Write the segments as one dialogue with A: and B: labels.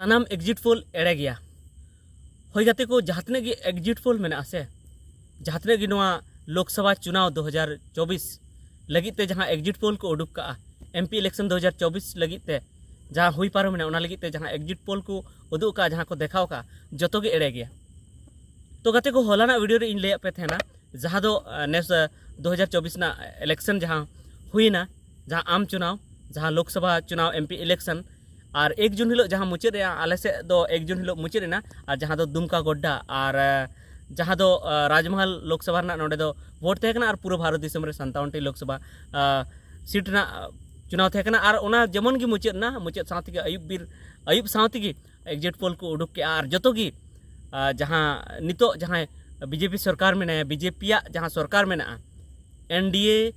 A: सानाम exit poll एड़े गया होय गाते को जहातने की एग्जिट पोल में से जहातने की लोकसभा चुनाव 2024 लगित ते जहाँ एग्जिट पोल को उडुक का एमपी इलेक्शन 2024 लगित ते जहाँ हुई पारो में लगित ते जहाँ एग्जिट पोल को उदुक का जहाँ को देखाव का जतो के एड़े गया। तो गाते को होलाना वीडियो रे इन ले पे थे ना जहाँ दो नेस 2024 ना इलेक्शन जहाँ हुई ना जहाँ आम चुनाव जहाँ लोकसभा चुनाव एमपी इलेक्शन और 1 जून हिलो जहाँ मुचाद आले से दो 1 जून हिलो मुचाद ना और जहाँ दो दुमका गोड्डा और जहाँ दो राजमहल लोकसभा ना नोडे दो वोट थे और पूरा भारत दिसम रे 57टी लोकसभा सीट ना चुनाव थे और ओना जेमन की मुचाद ना मुचाद साथी अयुब साथी की एग्जिट पोल को उडुक के और जतो की जहाँ नितो जहाँ बीजेपी सरकार में ना बीजेपी जहाँ सरकार में ना एनडीए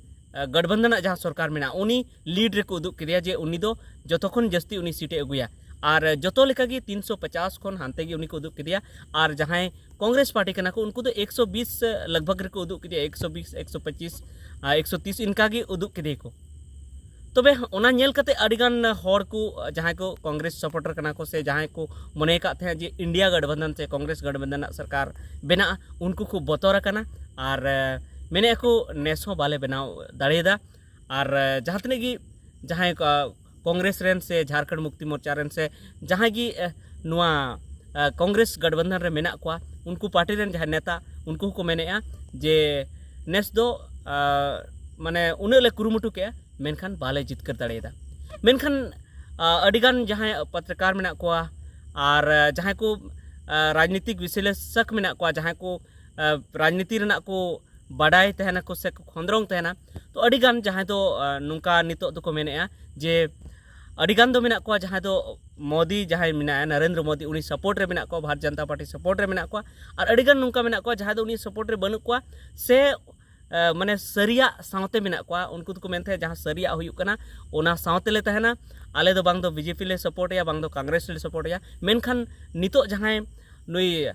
A: गठबंधन जहाँ सरकार में उनी लीड रे को उदुक के जे उनी दो जतोखन जस्ती उनी सीटे अगुया और जतो लेका की 350 खन हानते की उनी को उदुक के और जहाँ कांग्रेस पार्टी कना को उनको तो 120 लगभग रे को उदुक के 120 125 130 इनका की उदुक के को तबे ओना नेल कते अडिगान हर को जहाँ को कांग्रेस सपोर्टर कना को से जहाँ को मने का थे जे इंडिया गठबंधन से कांग्रेस गठबंधन सरकार बना उनको को बतौर कना और मैंने को नेस बाले बनाव दाड़ेदा और जहाँ तने की जहाँ कांग्रेस रेन से झारखंड मुक्ति मोर्चा रेन से जहाँ की नुआ कांग्रेस गठबंधन रे मेना को उनको पार्टी रेन जहाँ नेता उनको को मेने जे नेस दो माने उन्हें कुरुमुटु के मेनखान बाले जितकर दाड़ेदा मेनखान अडिगान जहाँ पत्रकार मेना को और जहाँ को राजनीतिक विश्लेषक मेना को जहाँ को राजनीति रेना को बाडाय तहना को से खंद्रंग तहना तो अडिगान जहाँ तो नुका नितो तो को मेने जे अडिगान दो मेना को जहाँ तो मोदी जहाँ मेना नरेंद्र मोदी उनी सपोर्ट रे मेना को भारत जनता पार्टी सपोर्ट रे मेना को और अडिगान नुका मेना को जहाँ तो उनी सपोर्ट रे बनु को से माने सरिया सावते मेना को उनको तो मेनते जहाँ सरिया हुयुक कना ओना सावते ले तहना आले दो बांग दो बीजेपी ले सपोर्ट या बांग दो कांग्रेस ले सपोर्ट या मेनखान नितो जहाँ नुई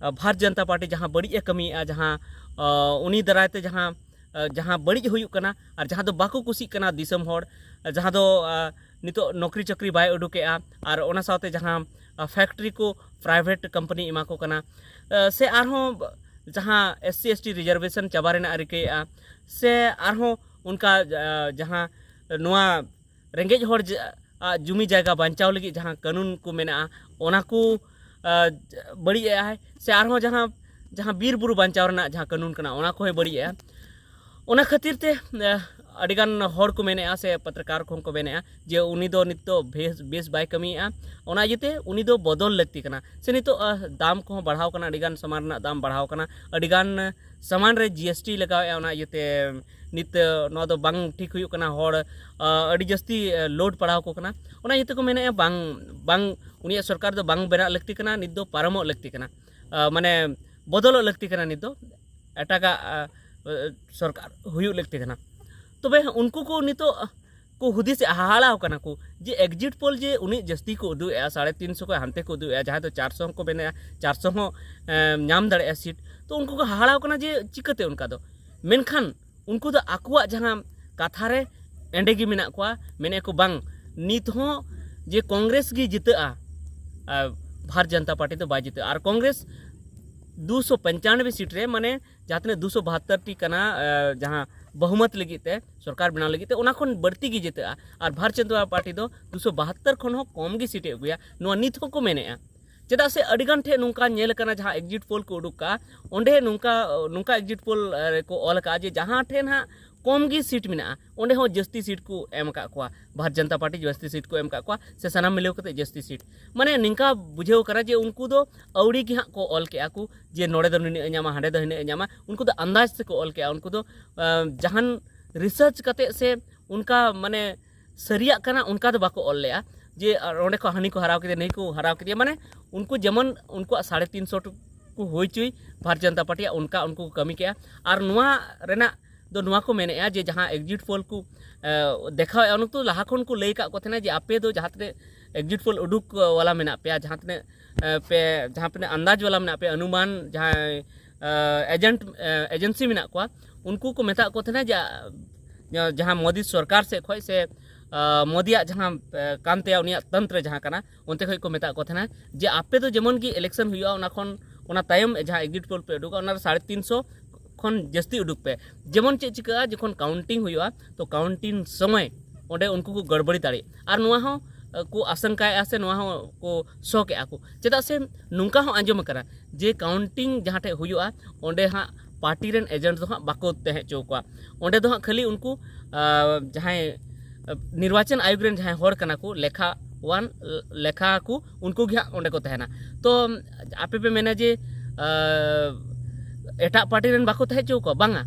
A: भारत जनता पार्टी जहाँ बड़ी कमी जहाँ उनी दरायते जहाँ जहाँ बड़ी हुयुक कना और जहाँ दो बाको कुसी कना दिसम होड़ जहाँ दो नितो नौकरी चक्री बाय उडुके और ओना साथे जहाँ फैक्ट्री को प्राइवेट कंपनी इमा को कना से आरहों जहाँ SC ST रिजर्वेशन चाबा रेना रिके से आरहों उनका जहाँ नुआ रेंगेज होड़ जुमी जायगा बांचाव लगी जहाँ कानून को मेना ओना को बड़ी है से आरहों जहाँ जहाँ बीर बुरु बांचाव रेना जहाँ कानून कना ओना को बड़ी है ओना खातिर ते अडिगान हर को मेने से पत्रकार को मेने जे उनी दो नितो बेस बाय कमी ओना जेते उनी दो बदल लगती कना से नितो दाम को बढ़ाव कना अडिगान सामान ना दाम बढ़ाव कना अडिगान सामान रे GST लगावे ओना जेते नित नो दो बांग ठीक हुयु कना हर अडी जस्ती लोड पड़ाव को कना ओना जेते को मेने बांग उनी सरकार दो बांग बेना लगती कना नित दो पारमो लगती कना माने बदल लगती कना नित दो एटागा सरकार हुयु लगती कना तबे उनको को नितो को हुदी से हाड़ा कना को जे एग्जिट पोल जे उनी जस्ती को उदु 350 को हानते को उदु जहाँ तो 400 को बेने 400 हो नाम दड़े सीट तो उनको को हाड़ा कना जे चिकते उनका दो मेनखान उनको तो आकुआ जहाँ कथा रे एंडे गी मेना को मेने को बांग नित हो जे कांग्रेस गी जिता भारत जनता पार्टी तो बाय जिता और कांग्रेस 295 सीट रे माने जहाँ 272 टी कना जहाँ बहुमत लगते सरकार बनाव लगते उनाखन बढ़ती गी जिता और भारत जनता पार्टी दो 272 खन हो कम गी सीटे अगुया नुआ नित हो को मेने चेदा से अडिगान ठे नुका नेल कना जहाँ एग्जिट पोल को उडुक का ओंडे नुका एग्जिट पोल को ऑल का जे जहाँ ठे ना कम गी सीट मेना ओंडे हो जस्ती सीट को एम का को भारत जनता पार्टी जस्ती सीट को एम का को से सनाम मिलेव कते जस्ती सीट माने निंका बुझेव करा जे उनको दो अवड़ी की हाँ को ऑल के आकू जे नोड़े दो निने न्यामा हांडे दो हिने न्यामा उनको दो अंदाज से को ऑल के उनको दो जहान रिसर्च कते से उनका माने सरिया कना उनका दो बाको ऑल लेया जे ओंडे को हानि को हराव के नहीं को हराव के माने उनको जमन उनको 350 को होई चुई भारत जनता पार्टी उनका उनको कमी के और नुआ रेना दो नुआ को मेने जे जहाँ एग्जिट पोल को देखा उन तो लहा खन को लई का को थे जे आपे दो जहाँ तने एग्जिट पोल उडुक वाला मेना पे जहाँ तने पे जहाँ पे अंदाज वाला मेना पे अनुमान जहाँ एजेंसी मेना को उनको को मेता को थे जहाँ मोदी सरकार से खोय से मोदिया जहाँ कानते उनिया तंत्र जहाँ कना उनते खै को मेता को थना जे आपे तो जेमन की इलेक्शन हुआ उना खन उना तायम जहाँ एग्जिट पोल पे उडुका उना 350 खन जस्ती उडुक पे जेमन चे चिका जखन काउंटिंग हुआ तो काउंटिंग समय ओंडे उनको को गड़बड़ी दाड़ी और नुआ हो को आशंका से नुआ हो को शौक को चेदा से नुंका हो आंजम करा जे काउंटिंग जहाँ ठे हुआ ओंडे हाँ पार्टी रेन एजेंट हाँ बाको तहे चौका ओंडे दो हाँ खाली उनको जहाँ निर्वाचन आयोग रेन जहाँ होड़ कना को लेखा को उनको हाँ ओंडे को तहना तो आपे पे मेना जे एटा पार्टी रेन बाको तहे चौका बांगा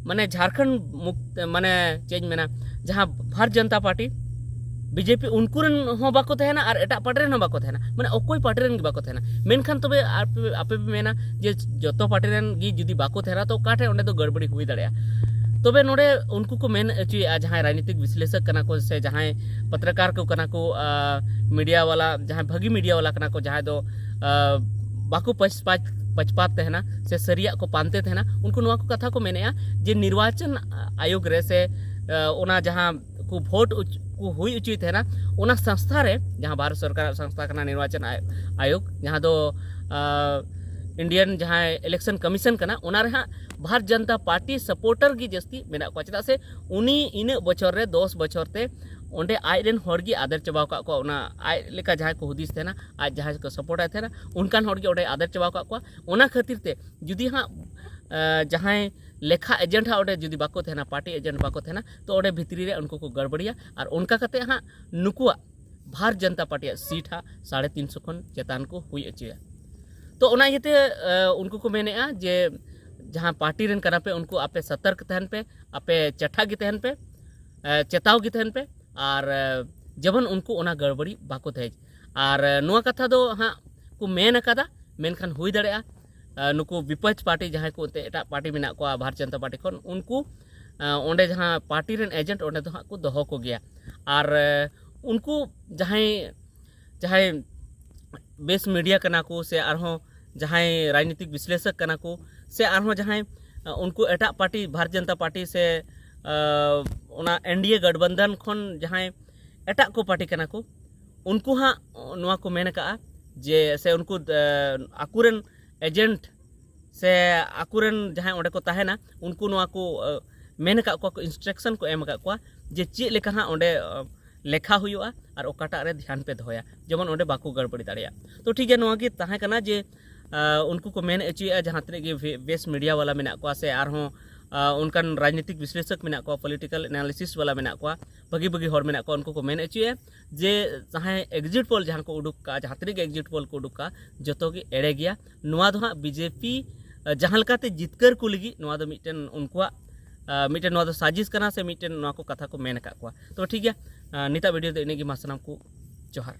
A: माने झारखंड मुक्त माने चेंज मेना जहाँ भारत जनता पार्टी बीजेपी उनको हो बाको तहना और एटा पार्टी रेन हो बाको तहना माने अकोई पार्टी रेन बाको तहना मेनखान तबे आपे पे मेना जे जतो पार्टी रेन गी जुदी बाको तहना तो काटे ओंडे तो गड़बड़ी हुई दाड़िया तबे नोडे उनको को मेन अचुया जहाँ राजनीतिक विश्लेषक कना को से जहाँ पत्रकार को कना को मीडिया वाला जहाँ भगी मीडिया वाला कना को जहाँ दो बाको पचपात तहना से सरिया को पानते तहना उनको नुआ को कथा को मेने जे निर्वाचन आयोग रे से ओना जहाँ को वोट को हुई उचित है ना ओना संस्था रे जहाँ भारत सरकार संस्था कना निर्वाचन आयोग जहाँ दो इंडियन जहाँ इलेक्शन कमीशन कना ओना रे हाँ भारत जनता पार्टी सपोर्टर की जस्ती मेना को चेदा से उनी इन बछर रे 10 बछर ते ओंडे आज रेन होड़गी आदर चबाव का को ओना आज लेका जहाँ को हुदिस थे ना आज जहाँ को सपोर्ट आए थे ना उनकान होड़गी ओंडे आदर चबाव का को ओना खातिर ते जुदी हाँ जहाँ लेखा एजेंट हाँ ओंडे जुदी बाको थे ना पार्टी एजेंट बाको थे ना तो ओंडे भितरी रे उनको को गड़बड़िया और उनका कते हाँ नुकुआ भारत जनता पार्टी सीट हाँ 350 खन चेतान को हुई अचुया तो ओना येते उनको को मेने जे जहाँ पार्टी रेन कना पे उनको आपे सतर्क तहन पे आपे चट्ठा की तहन पे चेताव की तहन पे और जबन उनको ओना गड़बड़ी बाको थे और नुआ कथा दो हाँ को मेन कदा मेनखान हुई दड़ेया नुको विपक्ष पार्टी जहाँ को एटा पार्टी मेना को भारत जनता पार्टी खन उनको ओंडे जहाँ पार्टी रेन एजेंट ओंडे तो हाँ को दोहो को गया और उनको जहाँ बेस मीडिया कना को से आरहों जहाँ राजनीतिक विश्लेषक कना को से आरहों जहाँ उनको एटा पार्टी भारत जनता पार्टी से ओना एनडीए गठबंधन खन जहाँ एटा को पार्टी कना को उनको हाँ नुआ को मेन का जे से उनको आकुरन एजेंट से आकुरन जहाँ ओंडे को तहेना उनको नुआ को मेन का को इंस्ट्रक्शन को एम का जे चे लेका हाँ ओंडे लेखा हुआ और ओकाटा रे ध्यान पे दोया जेमन ओंडे बाको गड़बड़ी दाड़िया तो ठीक है नुआ की तहे कना जे उनको को मेन अचुया जहाँ तने की बेस मीडिया वाला मेना को से आरहों उनकान राजनीतिक विश्लेषक मेना को पॉलिटिकल एनालिसिस वाला मेना को भगी हर मेना को उनको को मेन अचुया जे जहाँ एग्जिट पोल जहाँ को उडुक का जहाँ तने एग्जिट पोल को उडुक का जतो की एड़े गया नुआ दो हाँ बीजेपी जहाँ लकाते जितकर को लगी नुआ दो मिटन उनको मिटन नुआ दो साजिश करना से मिटन नुआ को कथा को मेन का तो ठीक है निता वीडियो दो इनेगी मासनाम को जोहार।